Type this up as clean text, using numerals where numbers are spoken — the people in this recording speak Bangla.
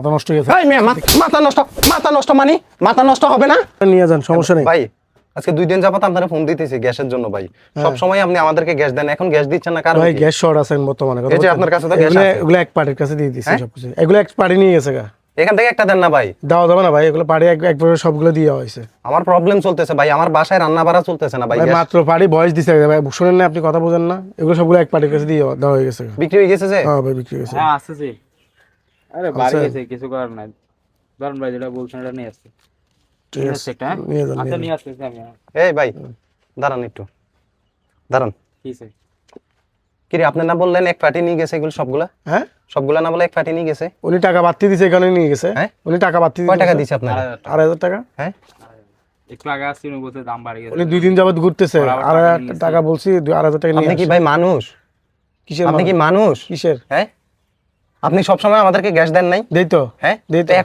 মাথা নষ্ট হয়ে গেছে। এই মেয়ে মাথা নষ্ট মানে মাথা নষ্ট হবে না? নিয়ে যান, সমস্যা নেই ভাই আজকে 2 দিন যাবত আপনারা ফোন দিতেছি গ্যাসের জন্য ভাই। সব সময় আপনি আমাদেরকে গ্যাস দেন, এখন গ্যাস দিচ্ছেন না কারণ ভাই, কি? গ্যাস শর্ট আছে বর্তমানে। এই যে আপনার কাছে তো গ্যাস আছে। এগুলো এক পার্টির কাছে দিয়ে দিয়েছি হ্যাঁ? সবকিছু। এগুলো এক পার্টি নিয়ে গেছে গা। এখান থেকে একটা দেন না ভাই। দাও যাবে না ভাই, এগুলো পার্টি একবারে সবগুলো দিয়ে হয়েছে। আমার প্রবলেম চলতেছে ভাই, আমার বাসায় রান্না বাড়া চলতেছে না ভাই। ভাই গ্যাস মাত্র পার্টি ভয়েস দিছে ভাই, শুনেন না আপনি, কথা বোঝেন না? এগুলো সবগুলো এক পার্টির কাছে দিয়ে দেওয়া হয়ে গেছে গা। বিক্রি হয়ে গেছে যে? হ্যাঁ ভাই, বিক্রি হয়ে গেছে। হ্যাঁ আসতেছি। আরে বাড়ি আচ্ছা। গেছে, কিছু করার নাই। ধরুন ভাই, যেটা বলছেন এটা নিয়ে আসছি। ঠিক নিয়ে আছে, আসছি একটা, হ্যাঁ? নিয়ে যান, আচ্ছা নিয়ে নিয়ে যান। আসতেছি আমি। এই ভাই দাঁড়ান একটু, দাঁড়ান। কি চাই? কি রে আপনি না বললেন এক পার্টি নিয়ে গেছে এগুলো সবগুলা? হ্যাঁ, সবগুলা না বলে এক পার্টি নিয়ে গেছে? উনি টাকা বাড়তি দিছে, এখানে নিয়ে গেছে। হ্যাঁ? উনি টাকা বাড়তি কয় টাকা দিছে দিছে আপনার? 2,500 টাকা। হ্যাঁ একটু আগে আসছি, উনি বলছে দাম বাড়ি গেছে। উনি 2 দিন যাবত ঘুরতেছে, ওরা আবার 2,500 টাকা বলছি, 2,500 টাকা নিয়ে আপনি কি আসে। ভাই মানুষ? কিসের আপনি কি মানুষ? মানুষ? কিসের? হ্যাঁ আপনি সব সময় আমাদেরকে গ্যাস দেন নাই? দেই তো, হ্যাঁ দেই তো। তো